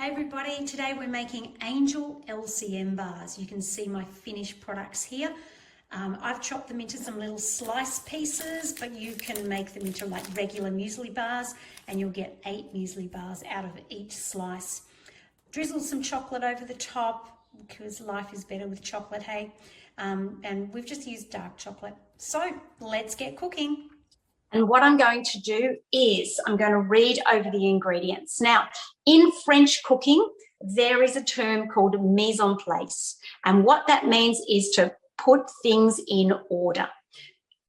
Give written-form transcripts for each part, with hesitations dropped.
everybody, today we're making Angel LCM bars. You can see my finished products here. I've chopped them into some little slice pieces, but you can make them into like regular muesli bars and you'll get 8 muesli bars out of each slice. Drizzle some chocolate over the top because life is better with chocolate, hey? And we've just used dark chocolate. So let's get cooking. And what I'm going to do is I'm going to read over the ingredients. Now, in French cooking, there is a term called mise en place. And what that means is to put things in order.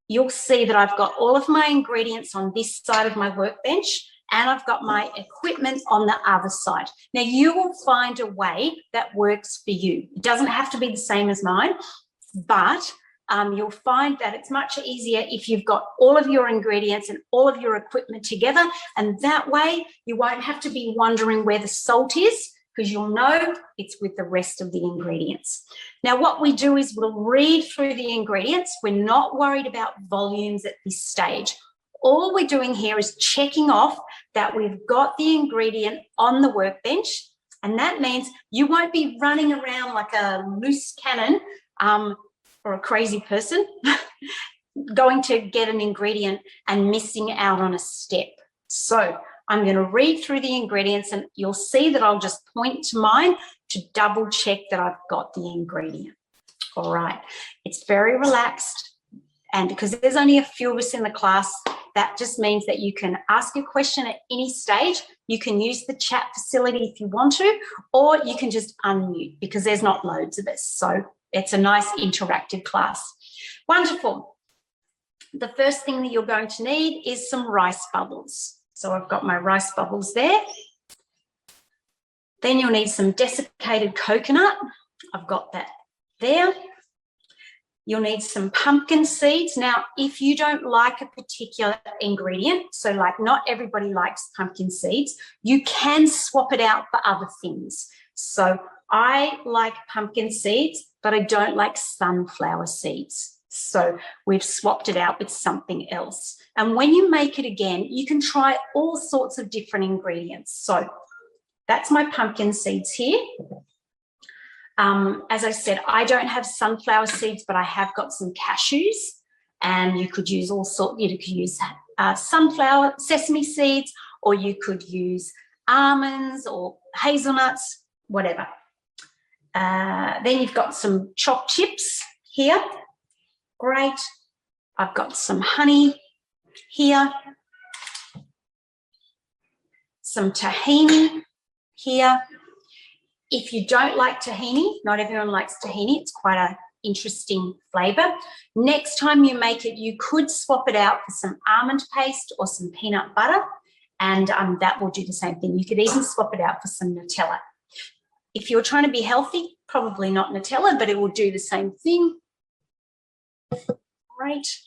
You'll see that I've got all of my ingredients on this side of my workbench and I've got my equipment on the other side. Now, you will find a way that works for you. It doesn't have to be the same as mine, but you'll find that it's much easier if you've got all of your ingredients and all of your equipment together, and that way you won't have to be wondering where the salt is because you'll know it's with the rest of the ingredients. Now, what we do is we'll read through the ingredients. We're not worried about volumes at this stage. All we're doing here is checking off that we've got the ingredient on the workbench, and that means you won't be running around like a loose cannon or a crazy person going to get an ingredient and missing out on a step. So I'm going to read through the ingredients and you'll see that I'll just point to mine to double check that I've got the ingredient. All right, it's very relaxed, and because there's only a few of us in the class, that just means that you can ask a question at any stage. You can use the chat facility if you want to, or you can just unmute because there's not loads of us. So it's a nice interactive class. Wonderful. The first thing that you're going to need is some rice bubbles. So I've got my rice bubbles there. Then you'll need some desiccated coconut. I've got that there. You'll need some pumpkin seeds. Now, if you don't like a particular ingredient, so like not everybody likes pumpkin seeds, you can swap it out for other things. So I like pumpkin seeds, but I don't like sunflower seeds. So we've swapped it out with something else. And when you make it again, you can try all sorts of different ingredients. So that's my pumpkin seeds here. As I said, I don't have sunflower seeds, but I have got some cashews, and you could use all sorts. You could use sunflower, sesame seeds, or you could use almonds or hazelnuts, whatever. Then you've got some chopped chips here. Great. I've got some honey here. Some tahini here. If you don't like tahini, not everyone likes tahini. It's quite an interesting flavour. Next time you make it, you could swap it out for some almond paste or some peanut butter, and that will do the same thing. You could even swap it out for some Nutella. If you're trying to be healthy, probably not Nutella, but it will do the same thing. Great.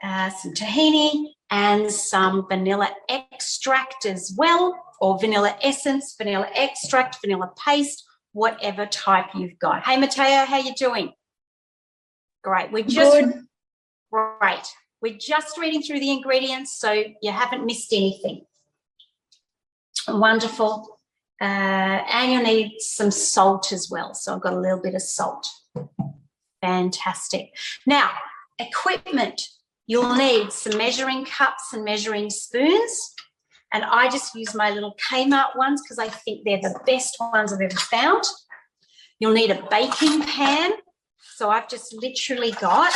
Some tahini and some vanilla extract as well, or vanilla essence, vanilla extract, vanilla paste, whatever type you've got. Hey, Mateo, how you doing? Great. We're just reading through the ingredients, so you haven't missed anything. Wonderful. And you'll need some salt as well. So I've got a little bit of salt. Fantastic. Now, equipment. You'll need some measuring cups and measuring spoons. And I just use my little Kmart ones because I think they're the best ones I've ever found. You'll need a baking pan. So I've just literally got,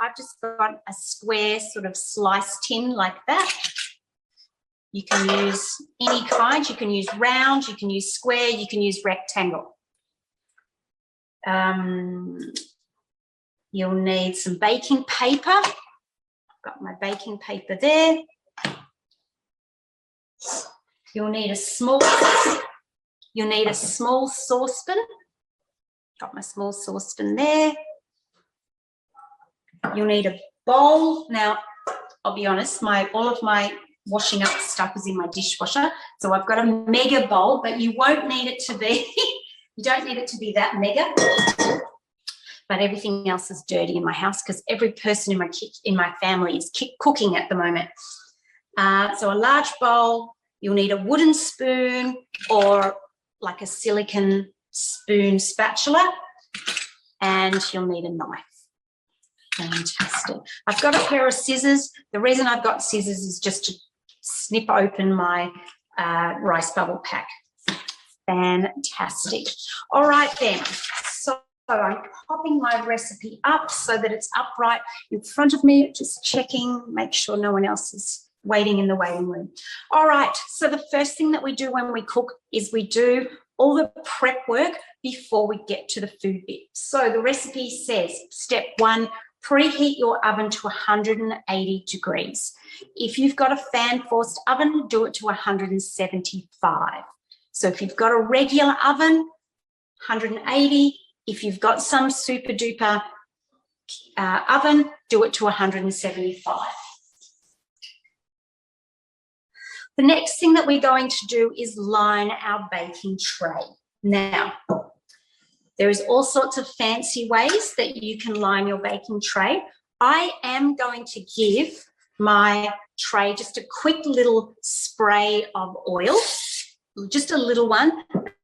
a square sort of sliced tin like that. You can use any kind. You can use round, you can use square, you can use rectangle. You'll need some baking paper. I've got my baking paper there. You'll need a small saucepan. Got my small saucepan there. You'll need a bowl. Now, I'll be honest, all of my washing up stuff is in my dishwasher. So I've got a mega bowl, but you won't need it to be, you don't need it to be that mega. But everything else is dirty in my house because every person in my family is cooking at the moment. So a large bowl, you'll need a wooden spoon or like a silicone spoon spatula, and you'll need a knife. Fantastic. I've got a pair of scissors. The reason I've got scissors is just to snip open my rice bubble pack. Fantastic. All right then. So I'm popping my recipe up so that it's upright in front of me, just checking, make sure no one else is waiting in the waiting room. All right. So the first thing that we do when we cook is we do all the prep work before we get to the food bit. So the recipe says, step 1, preheat your oven to 180 degrees. If you've got a fan-forced oven, do it to 175. So if you've got a regular oven, 180. If you've got some super duper oven, do it to 175. The next thing that we're going to do is line our baking tray. Now, there is all sorts of fancy ways that you can line your baking tray. I am going to give my tray just a quick little spray of oil, just a little one.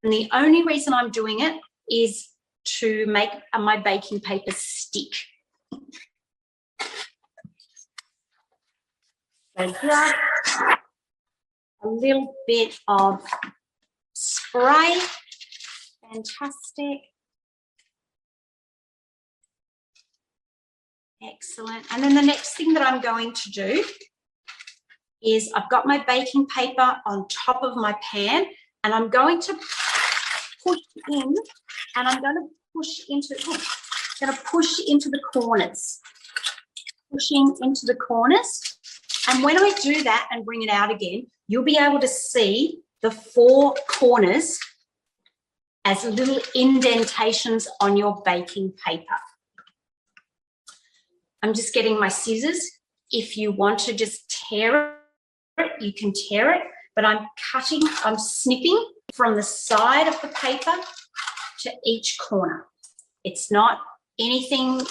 And the only reason I'm doing it is to make my baking paper stick. So just a little bit of spray. Fantastic. Excellent. And then the next thing that I'm going to do is I've got my baking paper on top of my pan, and I'm going to push in, and I'm going to push into the corners, pushing into the corners. And when I do that and bring it out again, you'll be able to see the 4 corners as little indentations on your baking paper. I'm just getting my scissors. If you want to just tear it, you can tear it, but I'm snipping from the side of the paper to each corner. It's not anything,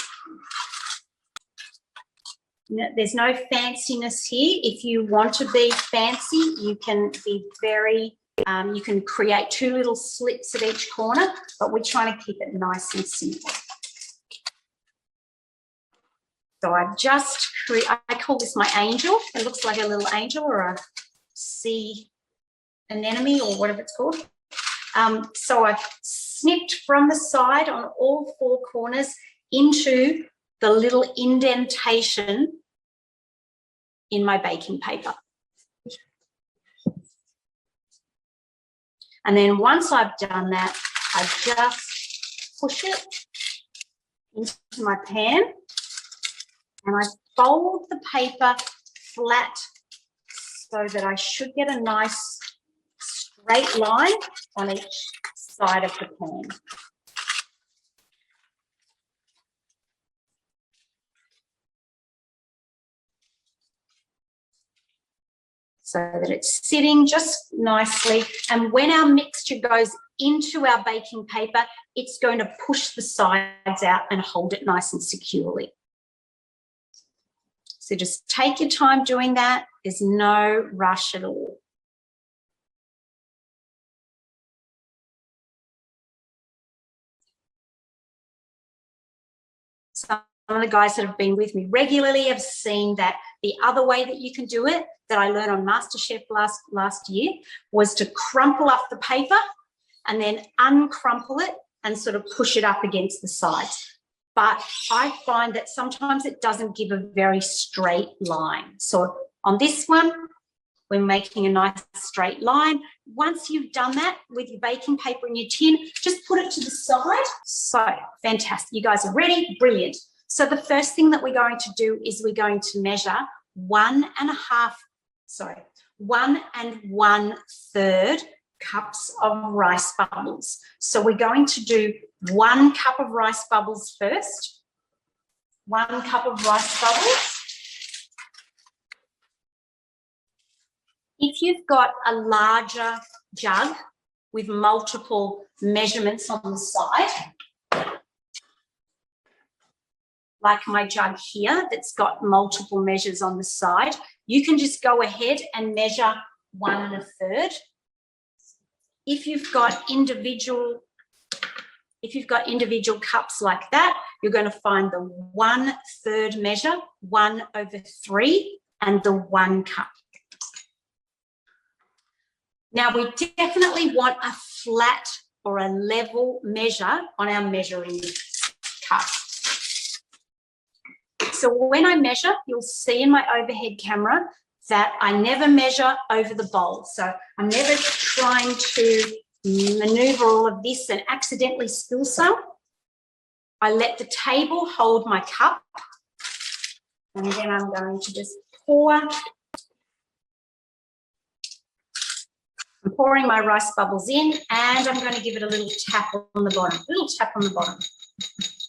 there's no fanciness here. If you want to be fancy, you can be very, you can create 2 little slits at each corner, but we're trying to keep it nice and simple. So I've just I call this my angel. It looks like a little angel or a sea anemone or whatever it's called. So I've snipped from the side on all 4 corners into the little indentation in my baking paper. And then once I've done that, I just push it into my pan, and I fold the paper flat so that I should get a nice straight line on each side of the pan. So that it's sitting just nicely. And when our mixture goes into our baking paper, it's going to push the sides out and hold it nice and securely. So just take your time doing that. There's no rush at all. Some of the guys that have been with me regularly have seen that the other way that you can do it, that I learned on MasterChef last year, was to crumple up the paper and then uncrumple it and sort of push it up against the sides. But I find that sometimes it doesn't give a very straight line. So on this one, we're making a nice straight line. Once you've done that with your baking paper in your tin, just put it to the side. So fantastic. You guys are ready? Brilliant. So the first thing that we're going to do is we're going to measure 1 1/3 cups of rice bubbles. So we're going to do 1 cup of rice bubbles first. 1 cup of rice bubbles. If you've got a larger jug with multiple measurements on the side, like my jug here that's got multiple measures on the side, you can just go ahead and measure 1 1/3. If you've got individual cups like that, you're going to find the 1/3 measure, 1/3, and the 1 cup. Now, we definitely want a flat or a level measure on our measuring cup. So when I measure, you'll see in my overhead camera that I never measure over the bowl. So I'm never trying to maneuver all of this and accidentally spill some. I let the table hold my cup, and then I'm going to just pour. I'm pouring my rice bubbles in, and I'm going to give it a little tap on the bottom,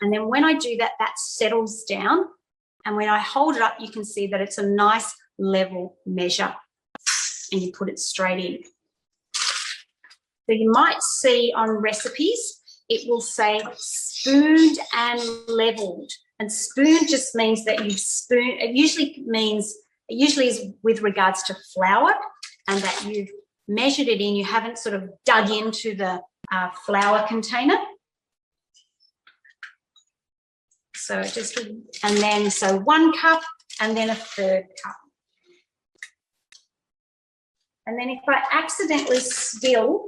And then when I do that, that settles down. And when I hold it up, you can see that it's a nice level measure, and you put it straight in. So you might see on recipes, it will say spooned and leveled. And spooned just means that you've spooned, it usually is with regards to flour, and that you've measured it in, you haven't sort of dug into the flour container. So just, and then, so 1 cup and then a 1/3 cup. And then if I accidentally spill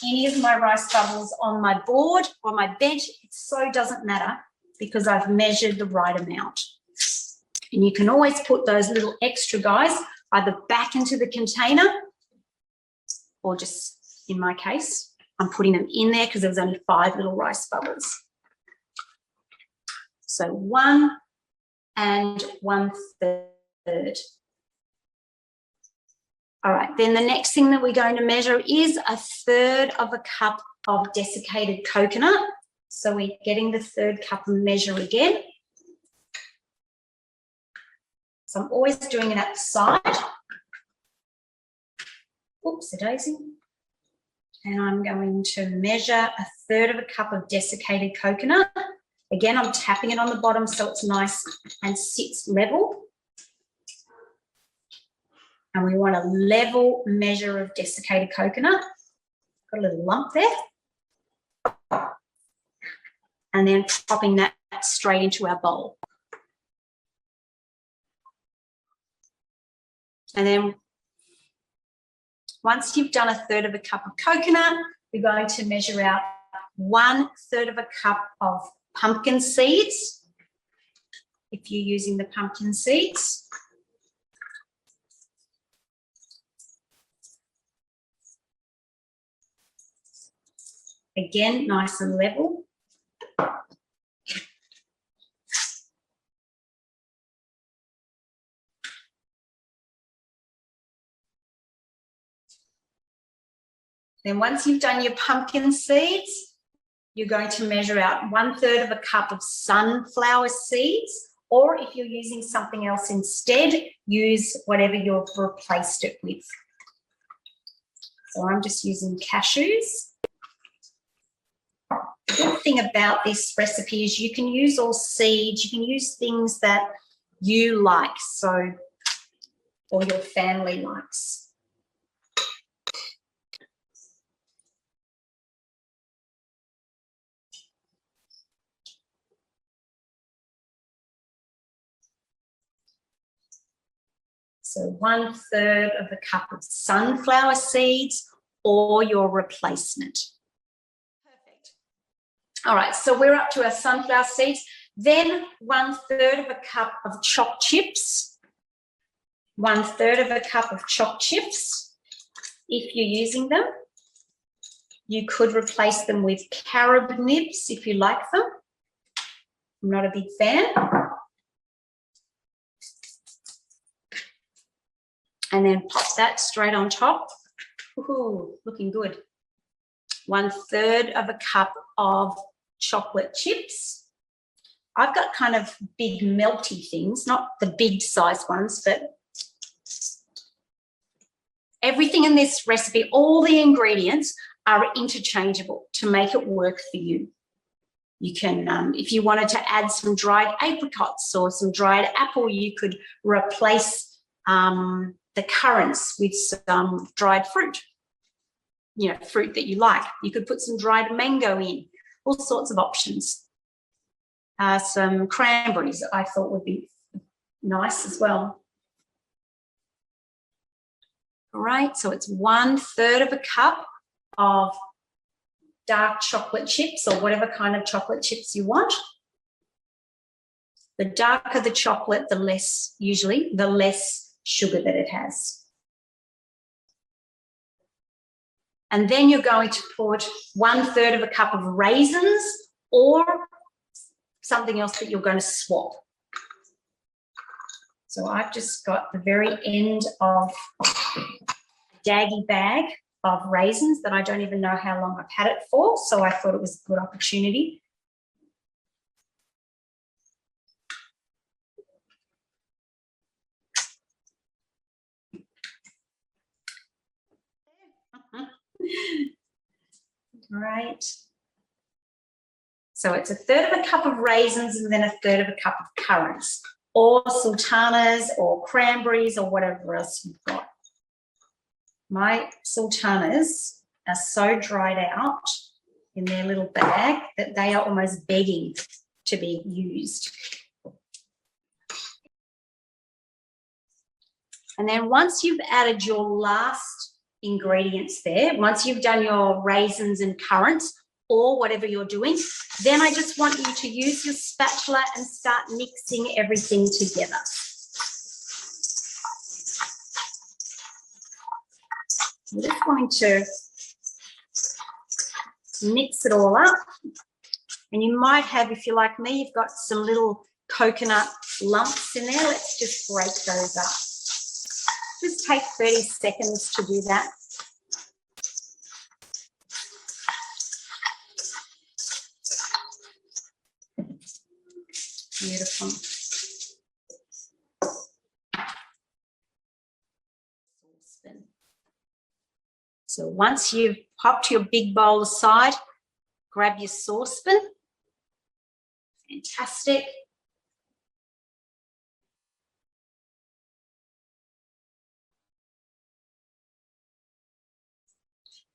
any of my rice bubbles on my board or my bench, it so doesn't matter because I've measured the right amount. And you can always put those little extra guys either back into the container, or just, in my case, I'm putting them in there because there was only 5 little rice bubbles. So 1 and 1/3. All right, then the next thing that we're going to measure is 1/3 of a cup of desiccated coconut. So we're getting the 1/3 cup measure again. So I'm always doing it at the side. Oops-a-daisy. And I'm going to measure 1/3 of a cup of desiccated coconut. Again, I'm tapping it on the bottom so it's nice and sits level. And we want a level measure of desiccated coconut. Got a little lump there. And then popping that straight into our bowl. And then once you've done 1/3 of a cup of coconut, we're going to measure out 1/3 of a cup of pumpkin seeds, if you're using the pumpkin seeds. Again, nice and level. Then once you've done your pumpkin seeds, you're going to measure out 1/3 of a cup of sunflower seeds, or if you're using something else instead, use whatever you've replaced it with. So I'm just using cashews. The good thing about this recipe is you can use all seeds, you can use things that you like, so, or your family likes. So 1/3 of a cup of sunflower seeds or your replacement. Perfect. All right, so we're up to our sunflower seeds. Then 1/3 of a cup of chopped chips. 1/3 of a cup of chopped chips. If you're using them, you could replace them with carob nibs if you like them. I'm not a big fan. And then pop that straight on top. Ooh, looking good. 1/3 of a cup of chocolate chips. I've got kind of big melty things, not the big size ones, but everything in this recipe, all the ingredients are interchangeable to make it work for you. You can, if you wanted to add some dried apricots or some dried apple, you could replace the currants with some dried fruit, you know, fruit that you like. You could put some dried mango in, all sorts of options. Some cranberries I thought would be nice as well. All right, so it's 1/3 of a cup of dark chocolate chips or whatever kind of chocolate chips you want. The darker the chocolate, the less sugar that it has. And then you're going to put 1/3 of a cup of raisins or something else that you're going to swap. So I've just got the very end of a daggy bag of raisins that I don't even know how long I've had it for, so I thought it was a good opportunity. Right. So it's 1/3 of a cup of raisins and then 1/3 of a cup of currants or sultanas or cranberries or whatever else you've got. My sultanas are so dried out in their little bag that they are almost begging to be used. And then once you've added your last ingredients there, once you've done your raisins and currants or whatever you're doing, then I just want you to use your spatula and start mixing everything together. I'm just going to mix it all up. And you might have, if you're like me, you've got some little coconut lumps in there. Let's just break those up. Just take 30 seconds to do that. Beautiful. So once you've popped your big bowl aside, grab your saucepan. Fantastic.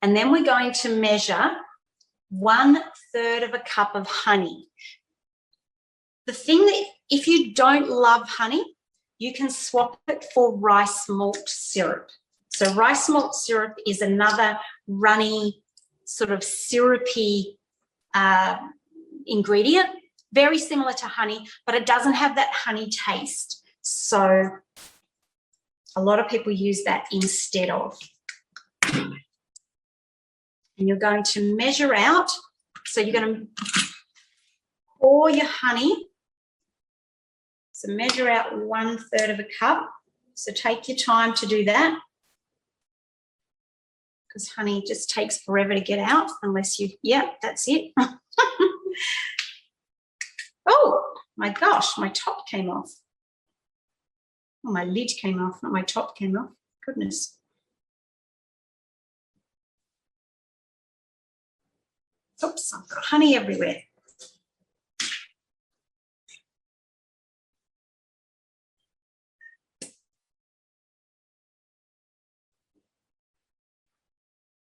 And then we're going to measure 1/3 of a cup of honey. The thing that, if you don't love honey, you can swap it for rice malt syrup. So rice malt syrup is another runny, sort of syrupy ingredient, very similar to honey, but it doesn't have that honey taste. So a lot of people use that instead of. And you're going to measure out, so you're going to pour your honey. So measure out 1/3 of a cup. So take your time to do that, because honey just takes forever to get out unless you, yeah, that's it. Oh my gosh, my top came off. Oh, my lid came off, not my top came off. Goodness. Oops, I've got honey everywhere.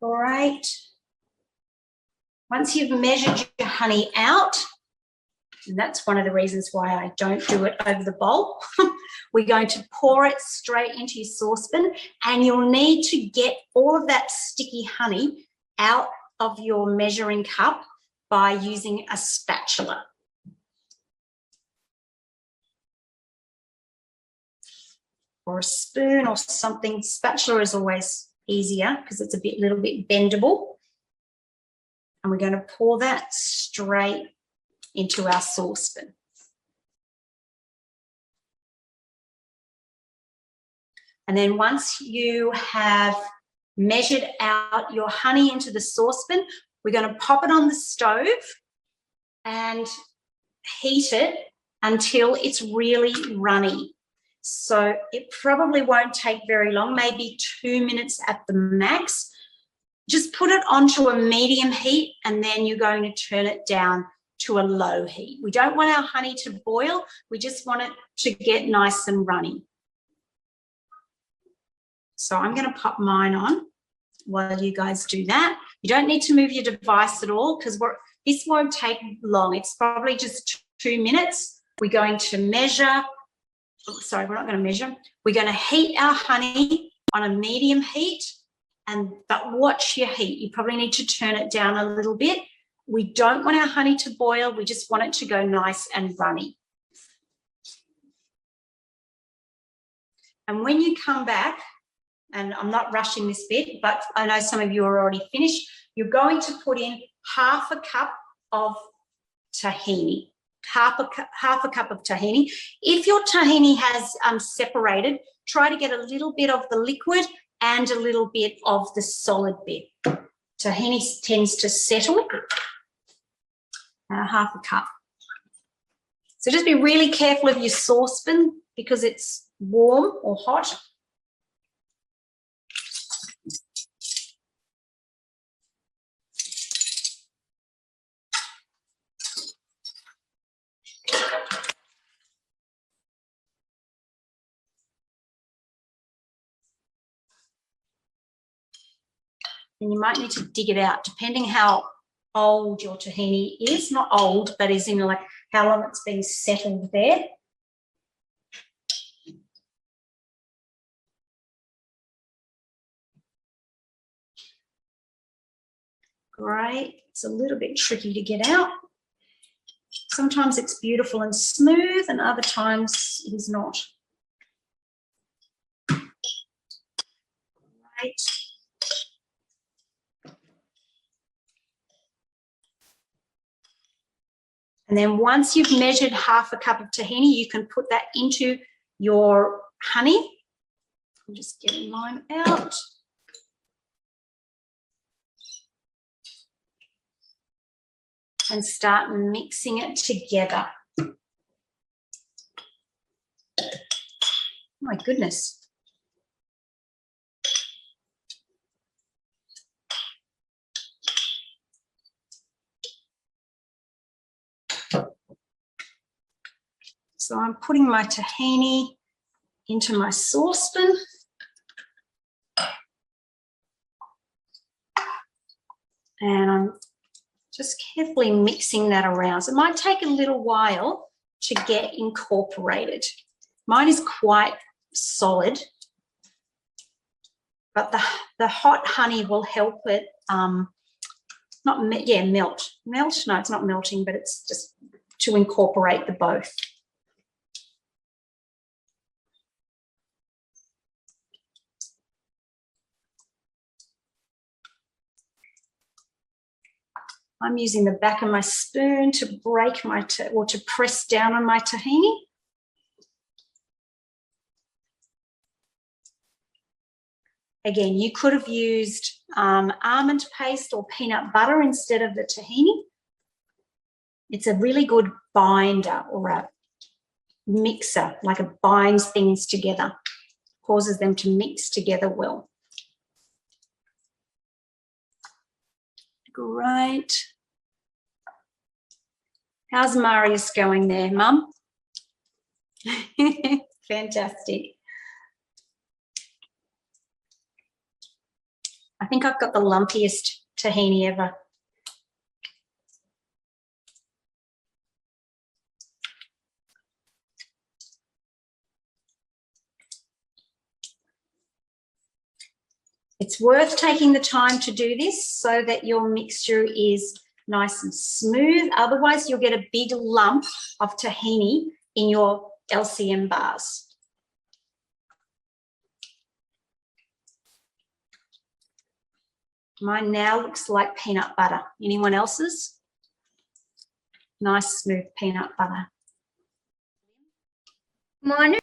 All right. Once you've measured your honey out, and that's one of the reasons why I don't do it over the bowl, we're going to pour it straight into your saucepan, and you'll need to get all of that sticky honey out of your measuring cup by using a spatula. Or a spoon or something. Spatula is always easier because it's a little bit bendable. And we're going to pour that straight into our saucepan. And then once you have measured out your honey into the saucepan, we're going to pop it on the stove and heat it until it's really runny. So it probably won't take very long, maybe 2 minutes at the max. Just put it onto a medium heat, and then you're going to turn it down to a low heat. We don't want our honey to boil. We just want it to get nice and runny. So I'm going to pop mine on while you guys do that. You don't need to move your device at all because this won't take long. It's probably just 2 minutes. We're going to measure. Sorry, we're not going to measure. We're going to heat our honey on a medium heat, but watch your heat. You probably need to turn it down a little bit. We don't want our honey to boil. We just want it to go nice and runny. And when you come back, and I'm not rushing this bit, but I know some of you are already finished, you're going to put in half a cup of tahini. Half a cup of tahini. If your tahini has separated, try to get a little bit of the liquid and a little bit of the solid bit. Tahini tends to settle. Half a cup. So just be really careful of your saucepan because it's warm or hot. And you might need to dig it out, depending how old your tahini is. Not old, but is in like how long it's been settled there. Great. It's a little bit tricky to get out. Sometimes it's beautiful and smooth, and other times it is not. Great. And then once you've measured half a cup of tahini, you can put that into your honey. I'm just getting mine out. And start mixing it together. My goodness. So I'm putting my tahini into my saucepan. And I'm just carefully mixing that around. So it might take a little while to get incorporated. Mine is quite solid, but the hot honey will help it melt. Melt? No, it's not melting, but it's just to incorporate the both. I'm using the back of my spoon to break to press down on my tahini. Again, you could have used almond paste or peanut butter instead of the tahini. It's a really good binder or a mixer, like it binds things together, causes them to mix together well. Great. How's Marius going there, Mum? Fantastic. I think I've got the lumpiest tahini ever. It's worth taking the time to do this so that your mixture is nice and smooth. Otherwise, you'll get a big lump of tahini in your LCM bars. Mine now looks like peanut butter. Anyone else's? Nice, smooth peanut butter. Mine.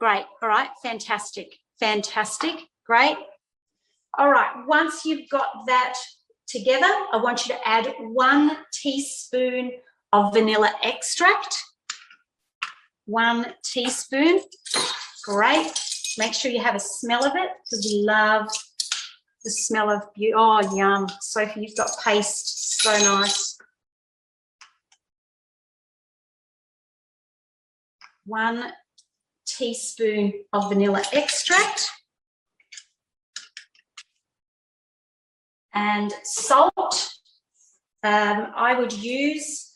Great. All right. Fantastic. Fantastic. Great. All right. Once you've got that together, I want you to add 1 teaspoon of vanilla extract. 1 teaspoon. Great. Make sure you have a smell of it because we love the smell of, oh, yum. Sophie, you've got paste. So nice. 1 teaspoon of vanilla extract, and salt. I would use,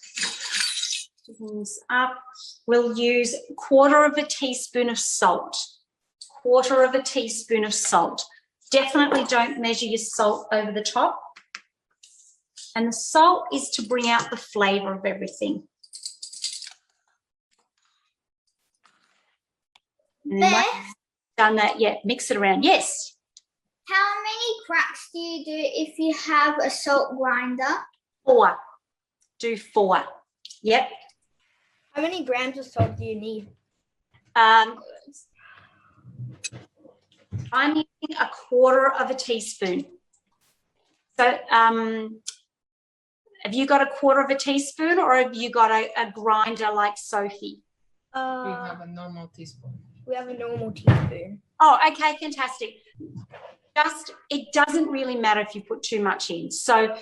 we'll use 1/4 teaspoon of salt. 1/4 teaspoon of salt. Definitely don't measure your salt over the top. And the salt is to bring out the flavour of everything. And then once you've done that, yeah, mix it around. Yes. How many cracks do you do if you have a salt grinder? 4. Do 4. Yep. How many grams of salt do you need? I'm using 1/4 teaspoon. So have you got 1/4 teaspoon, or have you got a grinder like Sophie? We have a normal teaspoon. We have a normal teaspoon. Oh, okay, fantastic. It doesn't really matter if you put too much in. So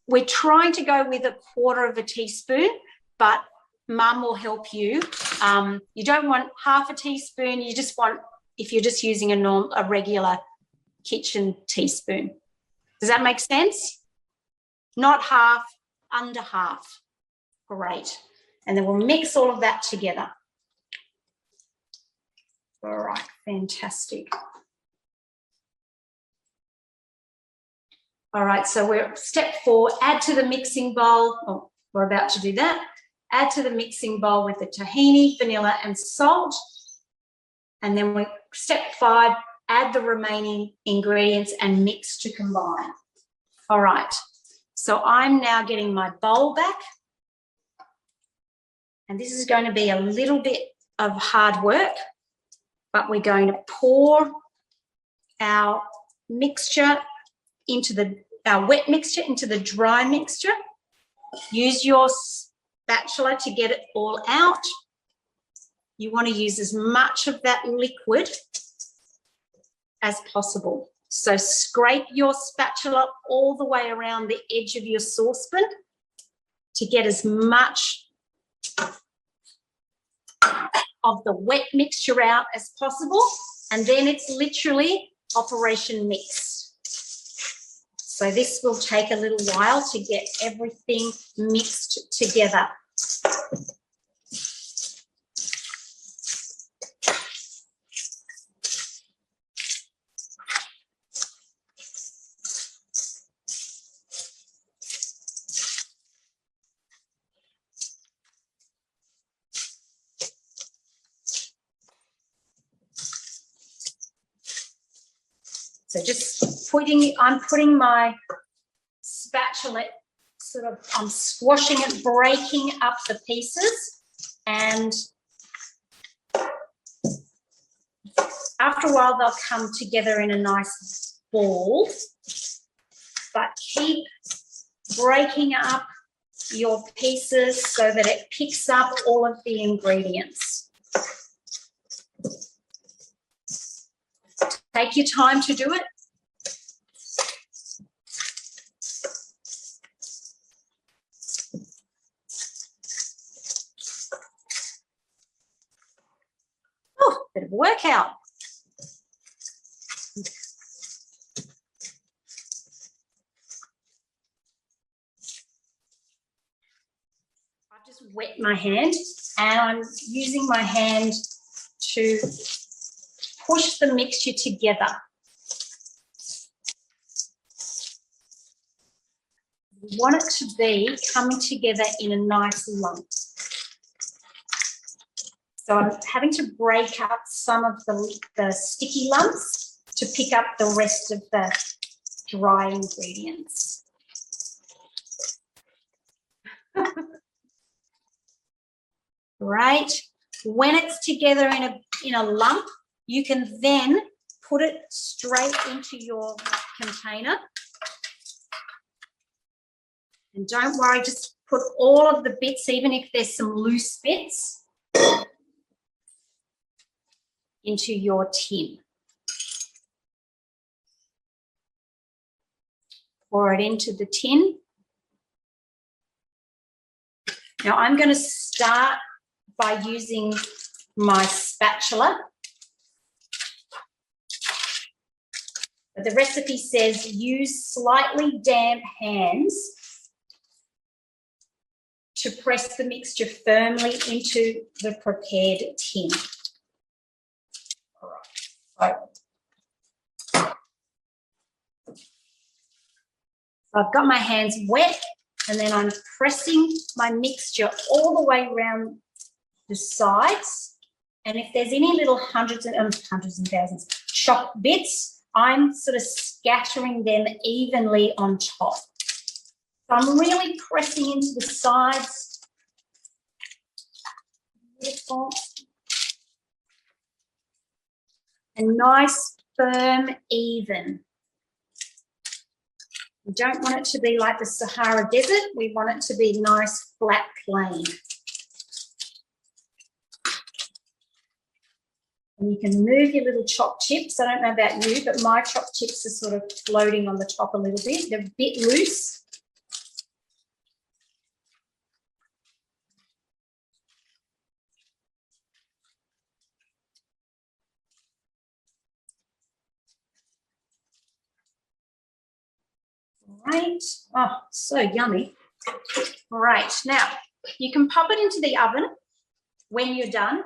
we're trying to go with 1/4 teaspoon, but Mum will help you. You don't want 1/2 teaspoon. You just want, if you're just using a regular kitchen teaspoon. Does that make sense? Not half, under half. Great. And then we'll mix all of that together. All right, fantastic. All right, so we're step 4, add to the mixing bowl. Oh, we're about to do that. Add to the mixing bowl with the tahini, vanilla, and salt. And then step 5, add the remaining ingredients and mix to combine. All right, so I'm now getting my bowl back. And this is going to be a little bit of hard work, but we're going to pour our mixture into our wet mixture into the dry mixture. Use your spatula to get it all out. You want to use as much of that liquid as possible. So scrape your spatula all the way around the edge of your saucepan to get as much of the wet mixture out as possible, and then it's literally Operation Mix. So this will take a little while to get everything mixed together. So I'm putting my spatula I'm squashing it, breaking up the pieces, and after a while they'll come together in a nice ball, but keep breaking up your pieces so that it picks up all of the ingredients. Take your time to do it. Oh, bit of a workout. I've just wet my hand, and I'm using my hand to push the mixture together. We want it to be coming together in a nice lump. So I'm having to break up some of the sticky lumps to pick up the rest of the dry ingredients. Right. When it's together in a lump, you can then put it straight into your container. And don't worry, just put all of the bits, even if there's some loose bits, into your tin. Pour it into the tin. Now I'm going to start by using my spatula. But the recipe says use slightly damp hands to press the mixture firmly into the prepared tin. All right. So I've got my hands wet, and then I'm pressing my mixture all the way around the sides. And if there's any little hundreds and thousands chopped bits, I'm sort of scattering them evenly on top. So I'm really pressing into the sides. Beautiful. And nice, firm, even. We don't want it to be like the Sahara Desert. We want it to be nice, flat, plain. And you can move your little chopped chips. I don't know about you, but my chopped chips are sort of floating on the top a little bit. They're a bit loose. Right. Oh, so yummy. Right. Now, you can pop it into the oven when you're done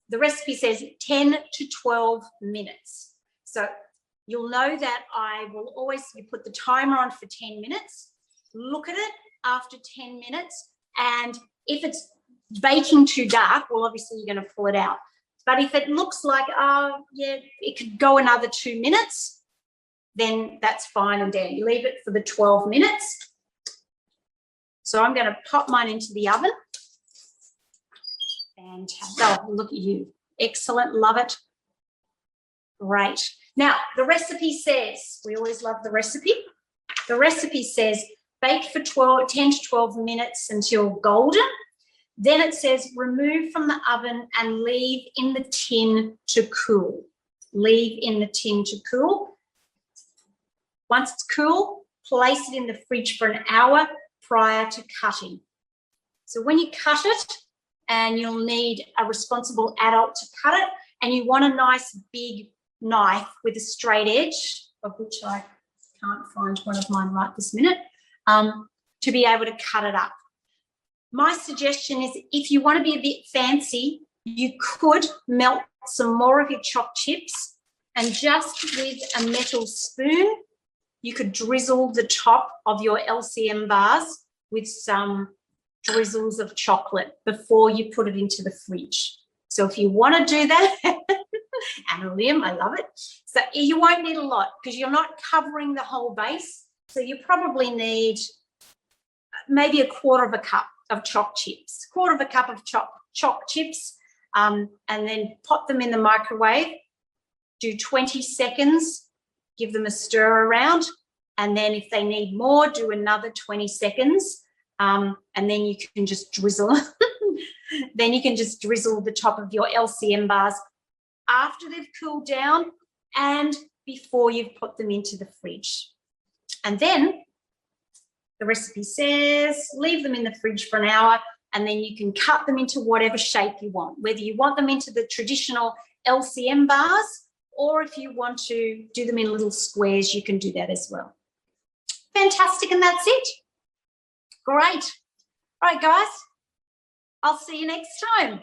the recipe says 10 to 12 minutes. So you'll know that I will always, you put the timer on for 10 minutes, look at it after 10 minutes, and if it's baking too dark, well, obviously you're going to pull it out. But if it looks like, oh, yeah, it could go another 2 minutes, then that's fine and dandy. You leave it for the 12 minutes. So I'm going to pop mine into the oven. Fantastic. Oh, look at you. Excellent. Love it. Great. Now, the recipe says, we always love the recipe. The recipe says bake for 10 to 12 minutes until golden. Then it says remove from the oven and leave in the tin to cool. Leave in the tin to cool. Once it's cool, place it in the fridge for an hour prior to cutting. So when you cut it, and you'll need a responsible adult to cut it, and you want a nice big knife with a straight edge, of which I can't find one of mine right this minute, to be able to cut it up. My suggestion is if you want to be a bit fancy, you could melt some more of your chopped chips, and just with a metal spoon, you could drizzle the top of your LCM bars with some drizzles of chocolate before you put it into the fridge. So if you want to do that, and Liam, I love it. So you won't need a lot because you're not covering the whole base. So you probably need maybe a quarter of a cup of chopped chips, quarter of a cup of chopped chips, and then pop them in the microwave, do 20 seconds, give them a stir around, and then if they need more, do another 20 seconds. And then you can just drizzle. Then you can just drizzle the top of your LCM bars after they've cooled down and before you've put them into the fridge. And then the recipe says leave them in the fridge for an hour, and then you can cut them into whatever shape you want, whether you want them into the traditional LCM bars or if you want to do them in little squares, you can do that as well. Fantastic, and that's it. Great. All right, guys, I'll see you next time.